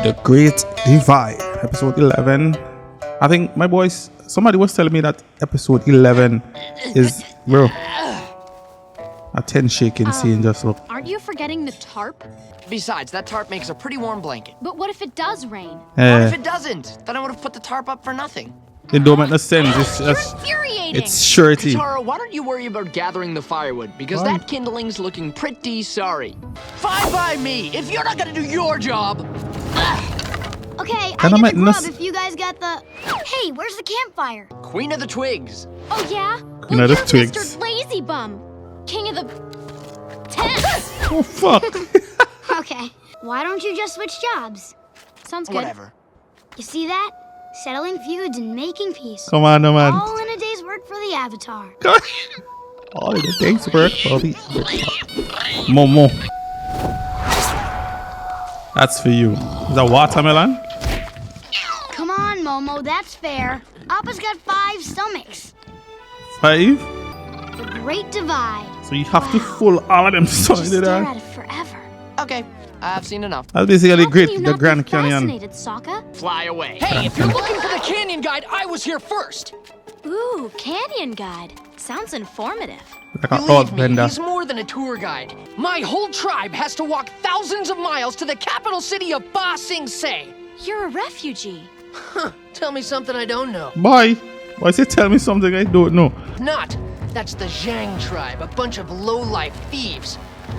The Great Divide, episode 11. I think my boys, somebody was telling me that episode 11 is, bro, a 10 shaking scene. Just look. Aren't you forgetting the tarp? Besides, that tarp makes a pretty warm blanket. But what if it does rain? What if it doesn't? Then I would have put the tarp up for nothing. It don't make no sense. It's You're just, infuriating. it's surety. Tara, why don't you worry about gathering the firewood? Because that kindling's looking pretty sorry. Fine by me, if you're not gonna do your job. Okay, Can I I get make the grub this- if you guys got the... Hey, where's the campfire? Queen of the Twigs. Oh, yeah? Queen of the you're Twigs. Mr. Lazy Bum. King of the... Tents. Oh, fuck. Okay, why don't you just switch jobs? Sounds good. Whatever. You see that? Settling feuds and making peace. Come on, no man. All in a day's work for the Avatar. Come on. All the things work for the Momo. That's for you. Is that watermelon? Come on, Momo, that's fair. Appa's got 5 stomachs. 5? The Great Divide. So you have to full all of them Just sorted stare out. at it forever. Okay, I've seen enough. That's basically How great, can you the not Grand be Canyon. fascinated, Sokka? Fly away. Hey, if you're looking for the canyon guide, I was here first. Ooh, canyon guide. Sounds informative. Like an Believe me, Airbender. he's more than a tour guide. My whole tribe has to walk thousands of miles to the capital city of Ba Sing Se. You're a refugee. Tell me something I don't know. Boy, why say tell me something I don't know? Not. That's the Zhang tribe, a bunch of low-life thieves.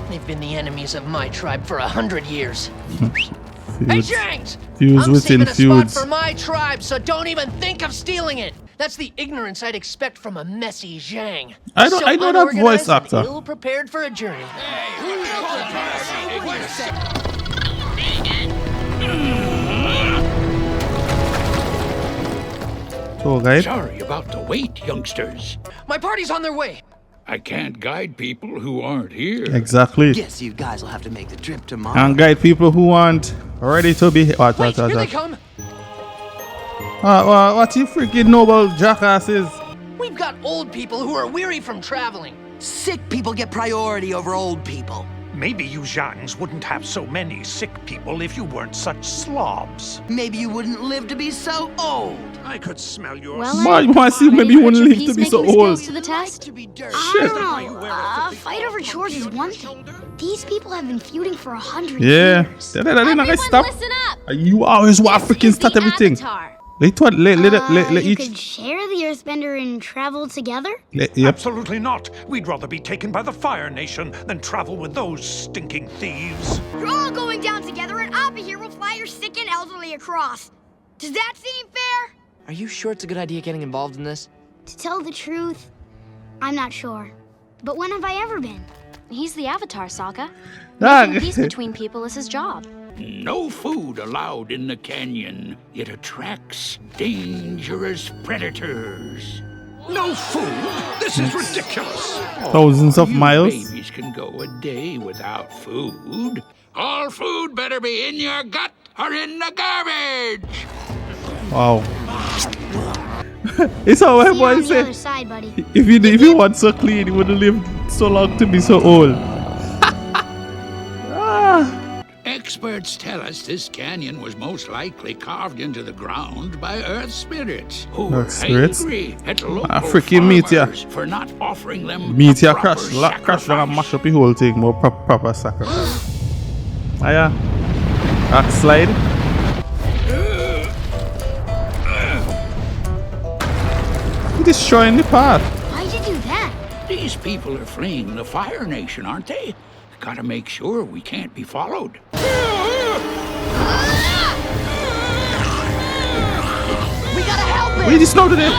They've been the enemies of my tribe for 100 years. Hey, Feuds. Zhangs! Feuds I'm within saving a feuds. spot for my tribe, so don't even think of stealing it. That's the ignorance I'd expect from a messy Zhang. I know that voice unorganized and actor. ill-prepared for a journey. So, guys. Sorry about the wait, youngsters. My party's on their way. I can't guide people who aren't here. Exactly. Guess you guys will have to make the trip tomorrow. And guide people who aren't ready to be. What, Wait, here they what? come. What you freaking noble jackasses? We've got old people who are weary from traveling. Sick people get priority over old people. Maybe you Zhangs wouldn't have so many sick people if you weren't such slobs. Maybe you wouldn't live to be so old. I could smell your Well, Why you want to see maybe you wouldn't live to be so peacemaking old? skills to the test? To be dirty. I don't know. A fight over chores is one thing. These people have been feuding for 100 Yeah. years. They're not gonna Everyone stop. listen up. You always want This freaking is start the everything. Avatar. Let You could each. share the Earthbender and travel together? Yep. Absolutely not. We'd rather be taken by the Fire Nation than travel with those stinking thieves. You're all going down together, and Appa here will fly your sick and elderly across. Does that seem fair? Are you sure it's a good idea getting involved in this? To tell the truth, I'm not sure. But when have I ever been? He's the Avatar, Sokka. Ah, Making peace between people is his job. No food allowed in the canyon. It attracts dangerous predators. No food? This is ridiculous. Thousands of You miles. babies can go a day without food. All food better be in your gut or in the garbage. Wow. It's how my See you on boy the other said. side, buddy. If you want so clean, you wouldn't live so long to be so old. Ah. Experts tell us this canyon was most likely carved into the ground by Earth spirits who were Earth spirits? angry at local freaking meteor. farmers for not offering them Meteor a proper crash down and sacrifice. mash up the whole thing. More proper sacrifice. Ah yeah. Backslide. You're destroying the path. Why'd you do that? These people are fleeing the Fire Nation, aren't they? Gotta make sure we can't be followed. We gotta help him! We just know today.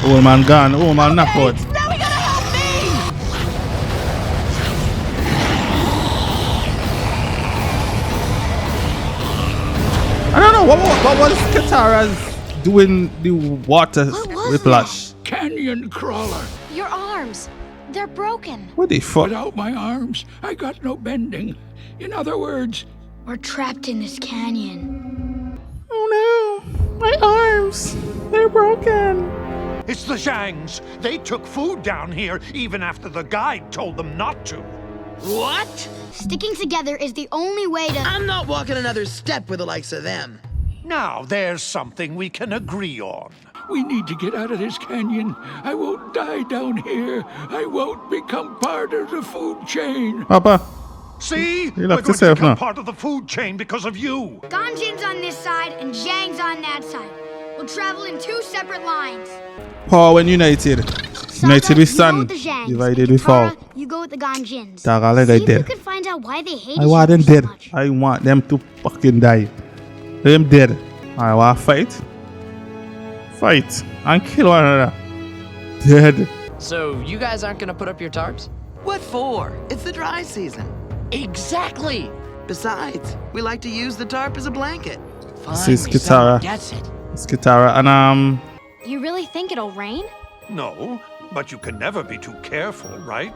Old man gone. Old man knocked out. Now we gotta help me! I don't know what was Katara's doing the water What was whiplash. Canyon crawler. Your arms. They're broken. What the fuck? Without my arms, I got no bending. In other words, We're trapped in this canyon. Oh no. My arms. They're broken. It's the Zhangs. They took food down here even after the guide told them not to. What? Sticking together is the only way to... I'm not walking another step with the likes of them. Now there's something we can agree on. We need to get out of this canyon. I won't die down here. I won't become part of the food chain. Papa, See? You We're left going to yourself become now. part of the food chain because of you. Ganjin's on this side and Zhang's on that side. We'll travel in 2 separate lines. Power when united. United we stand, divided we fall. You go with the Ganjins. Tagala See they if you dead. could find out why they hate I each want other them so dead. much. I want them to fucking die. Them dead. I want to fight. Fight and kill one another. Dead. So, you guys aren't gonna put up your tarps? What for? It's the dry season. Exactly! Besides, we like to use the tarp as a blanket. This is Finally, someone Kitara. gets it. It's Kitara and You really think it'll rain? No, but you can never be too careful, right?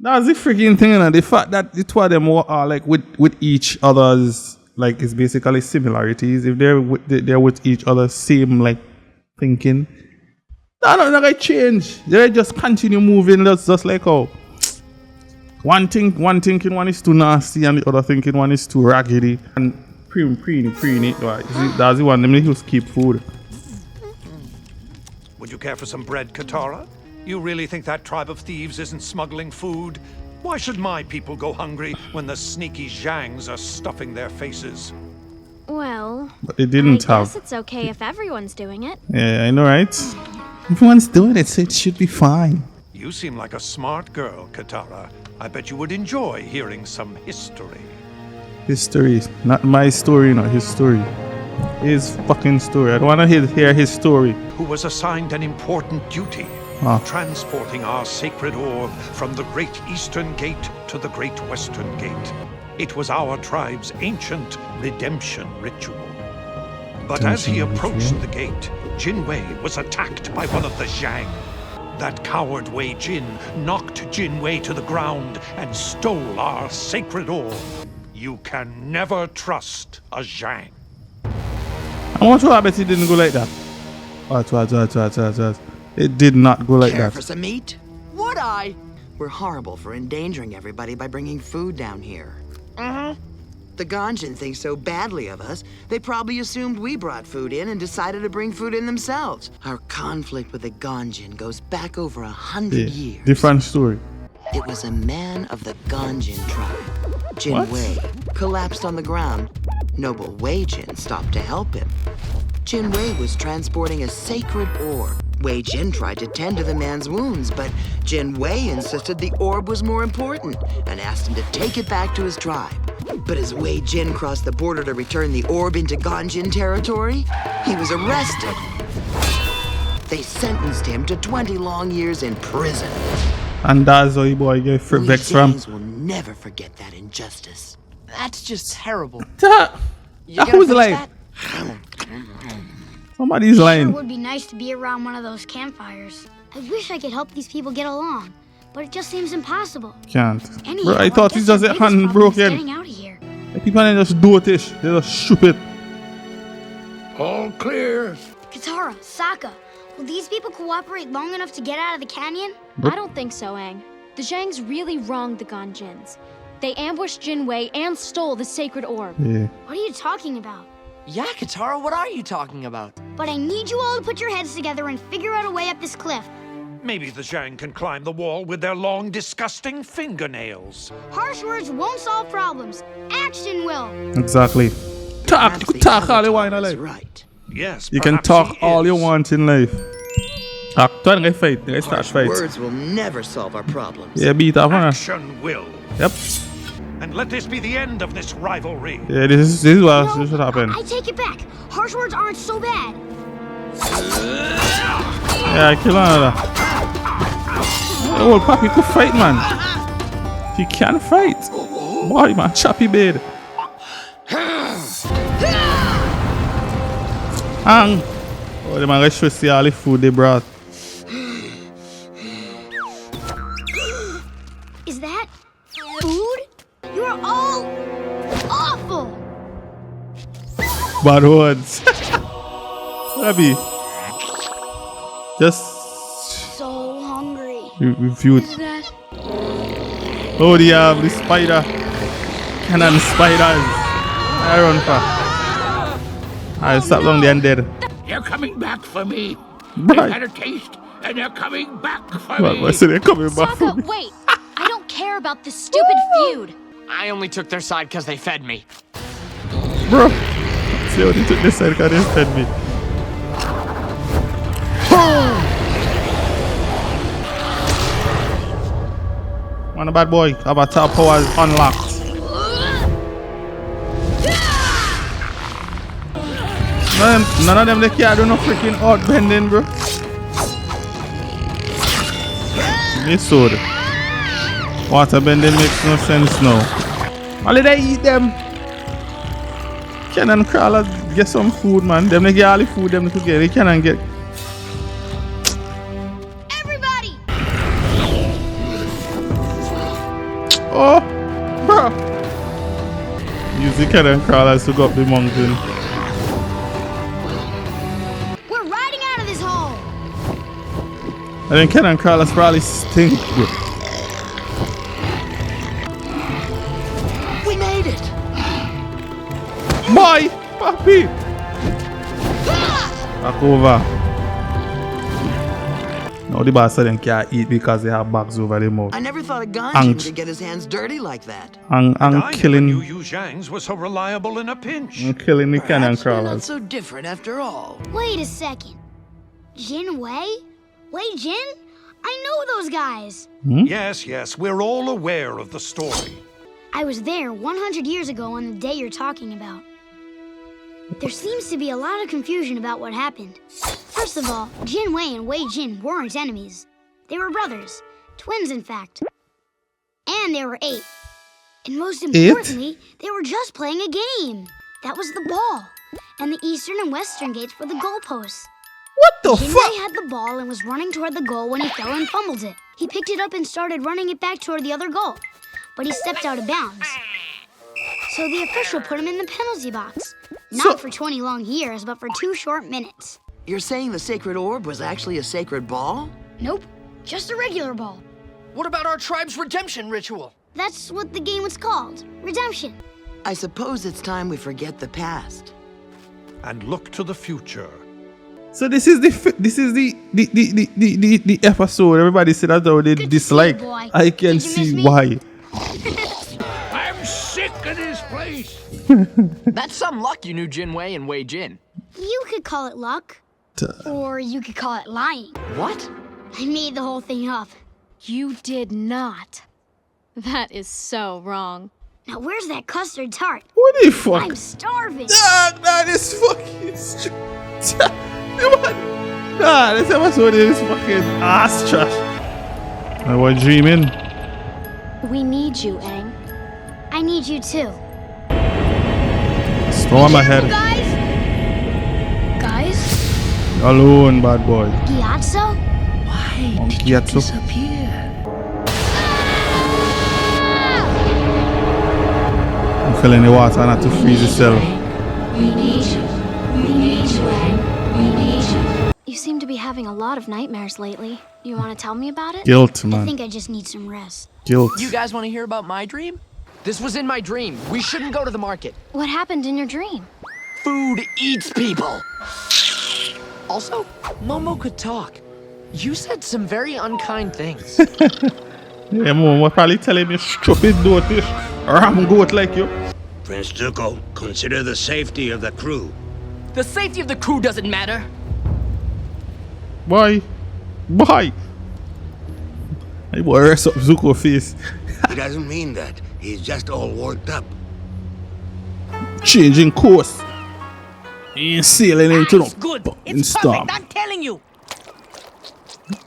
that's the freaking thing, you know. The fact that the two of them are like with each other's, like, it's basically similarities. If they're with each other, same like thinking. No, they change. They just continue moving. That's just like how one thinking one is too nasty and the other thinking one is too raggedy and preeny. Right? That's the one. Them they just keep food. Would you care for some bread, Katara? You really think that tribe of thieves isn't smuggling food? Why should my people go hungry when the sneaky Zhangs are stuffing their faces? Well, But they didn't I guess have. it's okay if everyone's doing it. Yeah, I know, right? Everyone's doing it, so it should be fine. You seem like a smart girl, Katara. I bet you would enjoy hearing some history. History, not my story, not his story. His fucking story. I don't want to hear his story. Who was assigned an important duty, transporting our sacred orb from the Great Eastern Gate to the Great Western Gate. It was our tribe's ancient redemption ritual. But as he approached the gate, Jin Wei was attacked by one of the Zhang. That coward Wei Jin knocked Jin Wei to the ground and stole our sacred orb. You can never trust a Zhang. I want to bet it didn't go like that. What? It did not go like Care for that. some meat? Would I? We're horrible for endangering everybody by bringing food down here. The Ganjin think so badly of us, they probably assumed we brought food in and decided to bring food in themselves. Our conflict with the Ganjin goes back over 100 years. Different story. It was a man of the Ganjin tribe, Jin What? Wei, collapsed on the ground. Noble Wei Jin stopped to help him. Jin Wei was transporting a sacred orb. Wei Jin tried to tend to the man's wounds, but Jin Wei insisted the orb was more important and asked him to take it back to his tribe. But as Wei Jin crossed the border to return the orb into Ganjin territory, he was arrested. They sentenced him to 20 long years in prison. And that's how you boy get We vexed from. Jains will never forget that injustice. That's just terrible. That gonna was fix like that? somebody's Sure lying. would be nice to be around one of those campfires. I wish I could help these people get along, but it just seems impossible. Can't. Anyhow, Bro, I thought guess it's just our a biggest hand problem is broken. Getting out of here. The people ain't just do it. They just shoot it. All clear. Katara, Sokka, will these people cooperate long enough to get out of the canyon? I don't think so, Aang. The Zhangs really wronged the Ganjins. They ambushed Jin Wei and stole the sacred orb. Yeah. What are you talking about? Yeah, Katara, what are you talking about? But I need you all to put your heads together and figure out a way up this cliff. Maybe the Zhang can climb the wall with their long, disgusting fingernails. Harsh words won't solve problems. Action will. Exactly. Talk. Perhaps You could the talk all you want in Avatar is life. right. Yes, You can perhaps talk he all you is. want in life. Talk. Don't get fight. They start Harsh fight. words will never solve our problems. Yeah, beat up on her. Action will. Yep. And let this be the end of this rivalry. Yeah, this is what No, should happen. I take it back. Harsh words aren't so bad. Yeah, kill another. Oh, Papi could fight, man. He can fight. Boy, man, choppy bed. Hang. Oh, the man, let's see all the food they brought. Is that food? You are all awful. Bad words. Abby. Just So hungry. review. Oh, the spider. Cannon spiders. I run for. I'll stop long there and dead. You're coming back for me. Right. You've had a taste, and you're coming back for me. What? They're coming back for me. Sokka, wait! I don't care about this stupid feud. I only took their side because they fed me. Bro. See how they took this side because they fed me. Man, a bad boy. Avatar powers unlocked. None of them they can't do no freaking outbending, bro. This sword. Water bending makes no sense now. Only they eat them. Cannon crawlers get some food, man. Them they get all the food them to get. They cannot get. Everybody! Oh, bro. Use the cannon crawlers to go up the mountain. We're riding out of this hole! I think cannon crawlers probably stink, bro. We made it! Boy, papi. Back over. Now the boss said them can't eat because they have bags over their mouth. I never thought a Ganjin could get his hands dirty like that. And I never killing knew you Zhangs were so reliable in a pinch. and killing the cannon Perhaps we're not crawlers. so different after all. Wait a second. Jin Wei? Wei Jin? I know those guys. Yes, we're all aware of the story. I was there 100 years ago on the day you're talking about. There seems to be a lot of confusion about what happened. First of all, Jin Wei and Wei Jin weren't enemies. They were brothers. Twins, in fact. And they were 8. And most importantly, they were just playing a game. That was the ball. And the eastern and western gates were the goalposts. What the Jin fuck? Wei had the ball and was running toward the goal when he fell and fumbled it. He picked it up and started running it back toward the other goal. But he stepped out of bounds. So the official put him in the penalty box. Not for 20 long years, but for 2 short minutes. You're saying the sacred orb was actually a sacred ball? Nope, just a regular ball. What about our tribe's redemption ritual? That's what the game was called, Redemption. I suppose it's time we forget the past. And look to the future. So this is the episode. Everybody said that they Good to dislike. see you, boy. I can Did you miss see me? why. I'm sick of this place. That's some luck you knew Jin Wei and Wei Jin. You could call it luck, or you could call it lying. What? I made the whole thing up. You did not. That is so wrong. Now where's that custard tart? What the fuck? I'm starving. That is fucking stupid. Nah, this episode is fucking ass trash. I was dreaming. We need you, Aang. I need you too. Storm ahead. Guys? Alone, bad boy. Gyatso? Gyatso. I'm filling the water not to freeze itself. You seem to be having a lot of nightmares lately. You want to tell me about it? Guilt, I man. think I just need some rest. Guilt. You guys want to hear about my dream? This was in my dream. We shouldn't go to the market. What happened in your dream? Food eats people. Also, Momo could talk. You said some very unkind things. Yeah, Mom, we're probably telling you stupid notice. Ram goat like you. Prince Zuko, consider the safety of the crew. The safety of the crew doesn't matter. Boy. Boy. I will rest up Zuko face. He doesn't mean that. He's just all worked up. Changing course. He ain't sailing into It's the good. fucking It's storm. perfect. I'm telling you.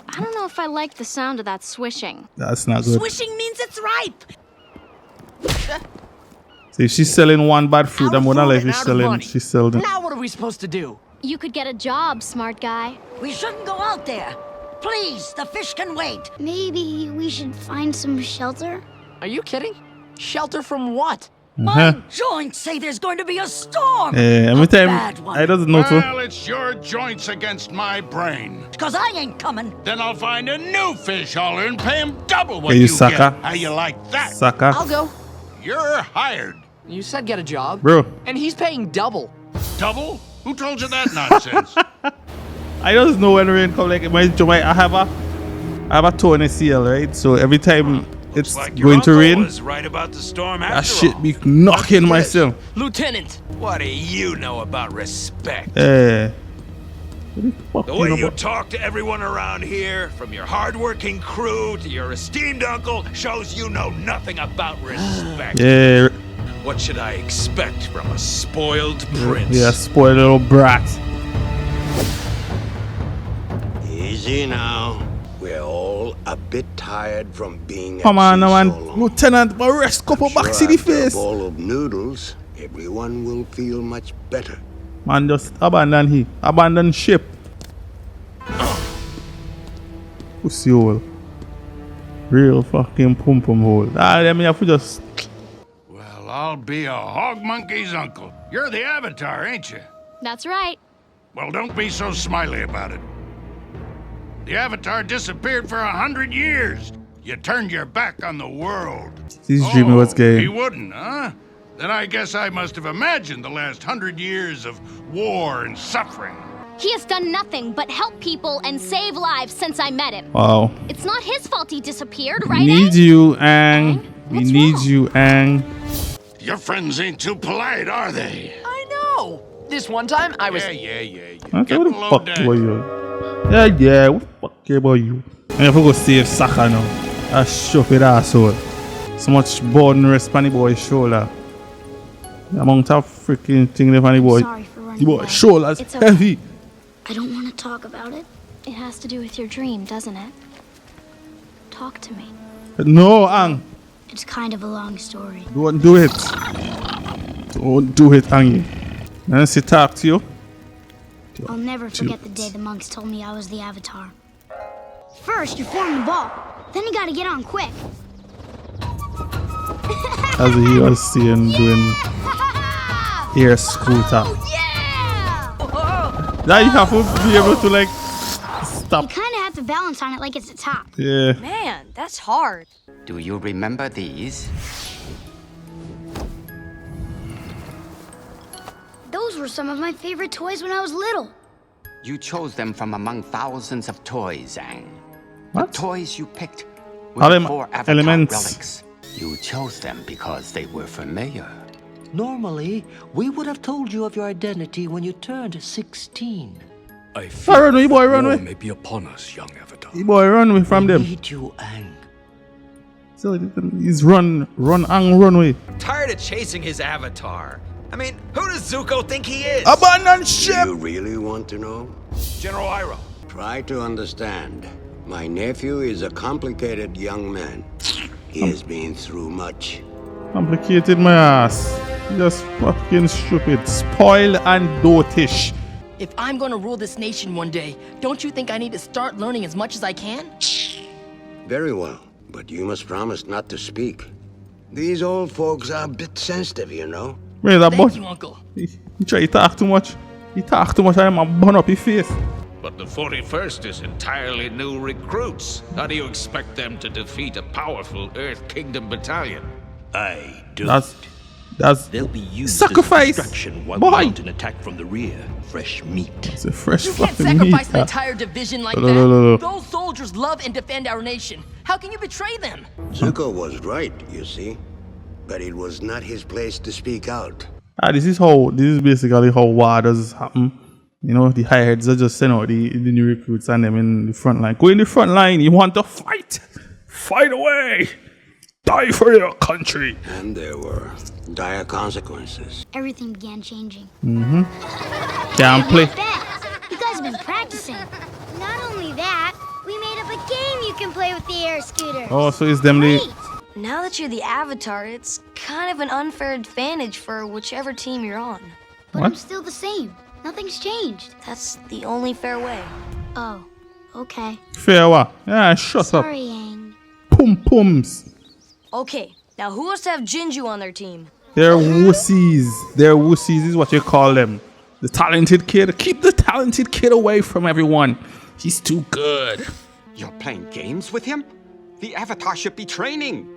I don't know if I like the sound of that swishing. That's not good. Swishing means it's ripe. See, if she's selling one bad fruit, Out I'm of gonna food like and she's out of selling. money. She's selling. Now what are we supposed to do? You could get a job, smart guy. We shouldn't go out there. Please, the fish can wait. Maybe we should find some shelter? Are you kidding? Shelter from what? My joints say there's going to be a storm. Every time bad one. I doesn't know. Well, it's your joints against my brain. Because I ain't coming. Then I'll find a new fish hauler and pay him double what Okay, you you sucker. get. How you like that? Sucker. I'll go. You're hired. You said get a job. Bro. And he's paying double. Double? Who told you that nonsense? I just know when rain come, like I have a toe in the seal, right? So every time it's like your going to uncle rain, was right about the storm that after shit all. be knocking myself. Lieutenant. What do you know about respect? The The way you talk to everyone around here, from your hardworking crew to your esteemed uncle, shows you know nothing about respect. Yeah. What should I expect from a spoiled prince? Yeah, spoiled little brat. Easy now. We're all a bit tired from being Come at on, sea now, man. so long. Lieutenant, but rest couple I'm sure bucks in the after face. a bowl of noodles, everyone will feel much better. Man, just abandon ship. Pussy hole. Real fucking pum hole. Let me have to just. Well, I'll be a hog monkey's uncle. You're the Avatar, ain't you? That's right. Well, don't be so smiley about it. The Avatar disappeared for 100 years. You turned your back on the world. He's dreaming what's He game. wouldn't, huh? Then I guess I must have imagined the last 100 years of war and suffering. He has done nothing but help people and save lives since I met him. Wow. It's not his fault he disappeared, We right? need Aang? you, Aang. We What's need wrong? you, Aang. Your friends ain't too polite, are they? I know. This one time I was. Yeah. Okay, Get what the below fuck deck. about you? Yeah, what the fuck about you? I have to go save Saka now. That stupid asshole. So much burden rest on the boy's shoulder. The amount of freaking thing left on the boy. Sorry for running The boy's away. shoulders It's okay. heavy. I don't want to talk about it. It has to do with your dream, doesn't it? Talk to me. No, Aang. It's kind of a long story. Don't do it. Don't do it, Aang. Nancy talk to you. I'll never forget the day the monks told me I was the Avatar. First, you form the ball. Then you gotta get on quick. As he was seeing doing air scooter. Now you have to be able to like You stop. kind of have to balance on it like it's a top. Yeah. Man, that's hard. Do you remember these? Those were some of my favorite toys when I was little. You chose them from among thousands of toys, Aang. What? The toys you picked Are were them four Avatar elements? relics. You chose them because they were familiar. Normally, we would have told you of your identity when you turned 16. I run away, boy, run away. May be upon us, young Avatar. The boy run away from them. Need you, Aang. So he's run Aang, run away. Tired of chasing his avatar. I mean, who does Zuko think he is? Abandon ship! You really want to know? General Iroh. Try to understand. My nephew is a complicated young man. He has been through much. Complicated my ass. Just fucking stupid. Spoiled and dotish. If I'm gonna rule this nation one day, don't you think I need to start learning as much as I can? Very well, but you must promise not to speak. These old folks are a bit sensitive, you know. Wait, that boy. Thank you, Uncle. He try to talk too much. He talk too much and I'm burn up his face. But the 41st is entirely new recruits. How do you expect them to defeat a powerful Earth Kingdom battalion? I do. That's They'll be used sacrifice. as distraction while Boy. we mount an attack from the rear. Fresh meat. It's a fresh You can't fucking sacrifice meat. an entire division like No. that. Those soldiers love and defend our nation. How can you betray them? Zuko was right, you see. But it was not his place to speak out. This is basically how war does happen. You know, the high heads are just send out the new recruits and them in the front line. Go in the front line, you want to fight. Fight away. Die for your country. And there were dire consequences. Everything began changing. Can't play. You guys have been practicing. Not only that, we made up a game you can play with the air scooter. Oh, so it's them the... Now that you're the Avatar, it's kind of an unfair advantage for whichever team you're on. But I'm still the same. Nothing's changed. That's the only fair way. Oh, okay. Fair what? Yeah, shut Sorry, up. Aang. Pum pums. Okay, now who wants to have Jinju on their team? They're wussies. They're wussies is what you call them. The talented kid. Keep the talented kid away from everyone. He's too good. You're playing games with him? The Avatar should be training.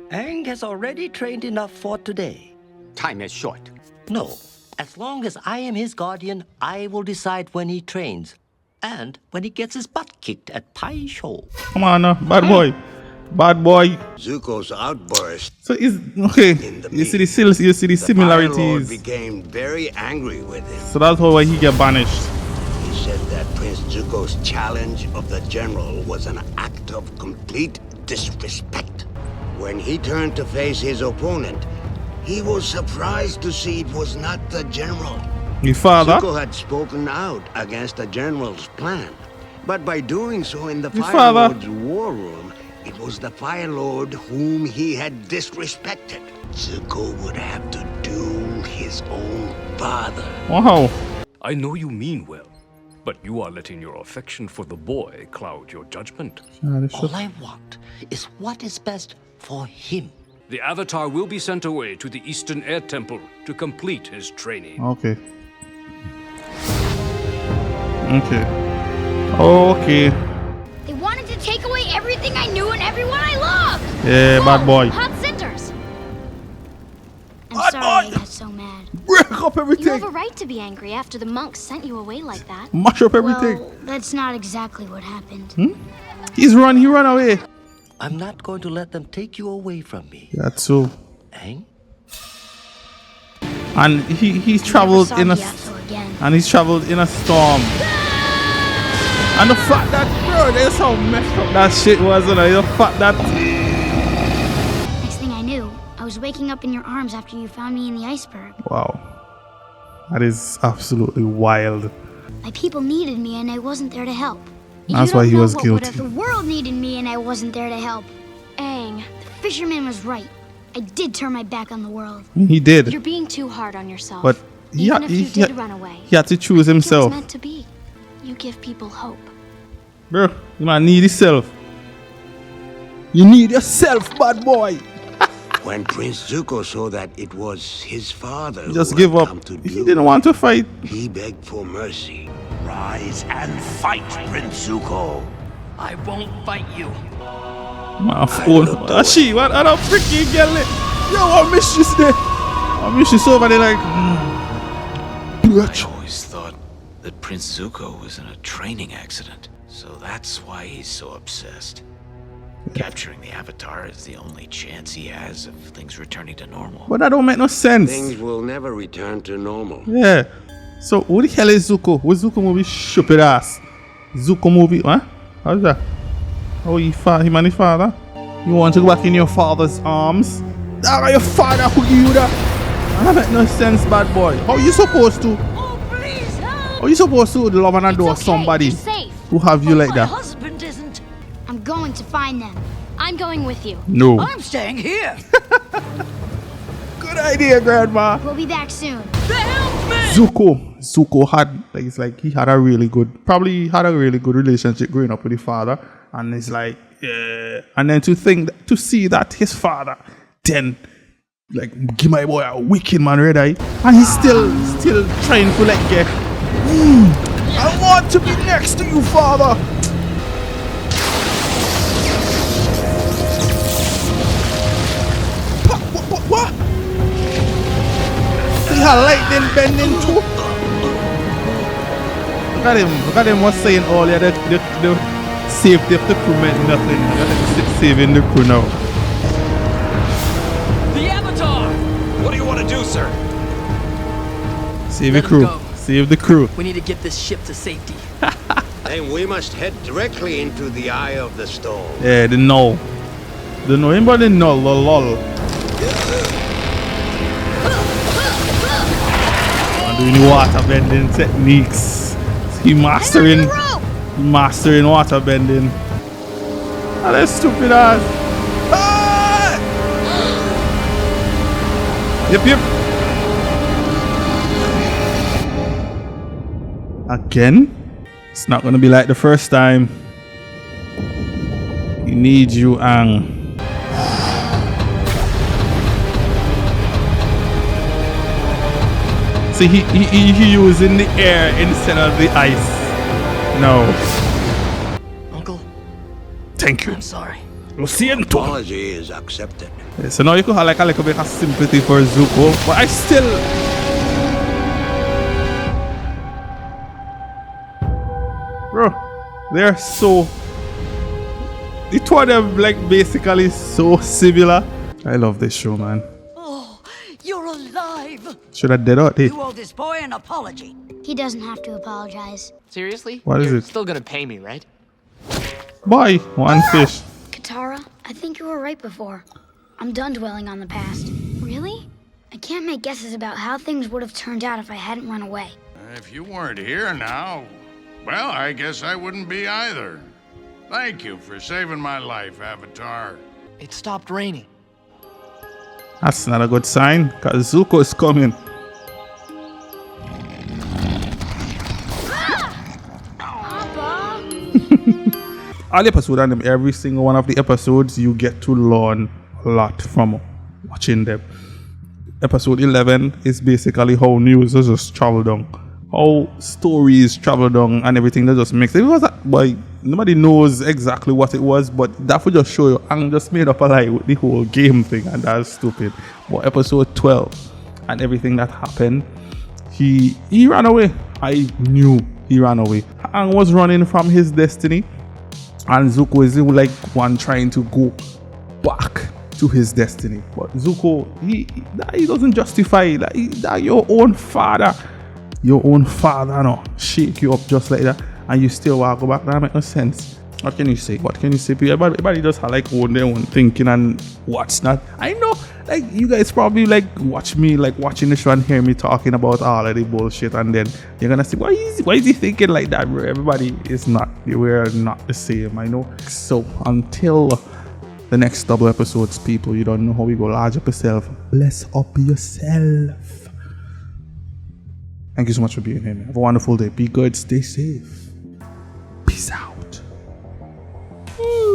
Aang has already trained enough for today. Time is short. No. As long as I am his guardian, I will decide when he trains. And when he gets his butt kicked at Pai Show. Come on now, bad boy. Bad boy. Zuko's outburst. So is okay. You see the similarities. The Fire Lord became very angry with him. So that's why he get banished. He said that Prince Zuko's challenge of the general was an act of complete disrespect. When he turned to face his opponent, he was surprised to see it was not the general. Your father? Zuko had spoken out against the general's plan. But by doing so in the Your Fire father? Lord's war room, it was the Fire Lord whom he had disrespected. Zuko would have to do his own father. Wow. I know you mean well, but you are letting your affection for the boy cloud your judgment. All I want is what is best for him. The Avatar will be sent away to the Eastern Air Temple to complete his training. Okay. Okay. They wanted to take away everything I knew and everyone I loved. Yeah, bad boy. Hot cinders. I'm sorry I got so mad. Break up everything. You have a right to be angry after the monks sent you away like that. Mash up everything. Well, that's not exactly what happened. He ran away. I'm not going to let them take you away from me. That's so. Aang? And he's traveled in a storm. And the fact that, bro, that's how messed up that shit was, and the fact that Next thing I knew, I was waking up in your arms after you found me in the iceberg. wow. That is absolutely wild. My people needed me and I wasn't there to help. That's why he was guilty. The world needed me and I wasn't there to help. Aang. The fisherman was right. I did turn my back on the world. He did. You're being too hard on yourself. But Even if you did run away, he had to choose it was himself. meant to be. You give people hope. Bro, you might need yourself. You need yourself, bad boy. When Prince Zuko saw that it was his father He just who give had up. come to He do, didn't want to fight. he begged for mercy. Rise and fight, Prince Zuko. I won't fight you. My phone. She, what other freaking girl? Yo, I miss you there. I miss you so bad. Like, I always thought that Prince Zuko was in a training accident, so that's why he's so obsessed. Capturing the Avatar is the only chance he has of things returning to normal. but that don't make no sense. Things will never return to normal. Yeah. So, who the hell is Zuko? What's Zuko movie? Stupid ass. Zuko movie, huh? How's that? Oh, him and his father? You want to go back in your father's arms? That are your father who you that? That make no sense, bad boy. How you supposed to? How you supposed to love and adore somebody who have you like that? Husband isn't. I'm going to find them. I'm going with you. No. I'm staying here. Good idea, Grandma. We'll be back soon. Zuko had, like, it's like he had a really good, probably had a really good relationship growing up with his father, and it's like, yeah. And then to see that his father then, like, give my boy a wicked man red eye, and he's still trying to like get, I want to be next to you, father. What? He had lightning bending too. Look at him was saying earlier that the safety of the crew meant nothing. Look at him saving the crew now. The Avatar! What do you want to do, sir? Save the crew. Save the crew. We need to get this ship to safety. And we must head directly into the eye of the storm. Yeah, the null. The null. Anybody know lol. Doing water bending techniques. He mastering water bending. Oh, that's stupid ass. Ah! Yep. Again? It's not gonna be like the first time. He needs you, Aang. see, he using the air instead of the ice. No. Uncle. Thank you. I'm sorry. Lo siento. Apology is accepted. Yeah, so now you could have like a little bit of sympathy for Zuko, but I still. Bro, they're so. The two of them like basically so similar. I love this show, man. Oh, you're alive. Should have dead out, hey. You owe this boy an apology. He doesn't have to apologize. Seriously? What is You're it? still gonna pay me, right? Boy, one fish. Katara, I think you were right before. I'm done dwelling on the past. Really? I can't make guesses about how things would have turned out if I hadn't run away. If you weren't here now, well, I guess I wouldn't be either. Thank you for saving my life, Avatar. It stopped raining. That's not a good sign, because Zuko is coming. All episodes and them, every single one of the episodes, you get to learn a lot from watching them. Episode 11 is basically how news just travel down, how stories travel down, and everything that just makes it. It was that, boy, nobody knows exactly what it was, but that would just show you. Aang just made up a lie with the whole game thing, and that's stupid. But episode 12 and everything that happened, he ran away. I knew he ran away. Aang was running from his destiny. And Zuko is like one trying to go back to his destiny. But Zuko, he doesn't justify that your own father no shake you up just like that, and you still want to go back. That makes no sense. What can you say? What can you say? Everybody just have like own their own thinking and what's not. I know, like you guys probably like watch me like watching the show and hear me talking about all of the bullshit, and then you're gonna say, why is he thinking like that, bro? Everybody is not. We're not the same, I know. So until the next double episodes, people, you don't know how we go. Large up yourself. Bless up yourself. Thank you so much for being here, man. Have a wonderful day. Be good. Stay safe. Peace out. Woo.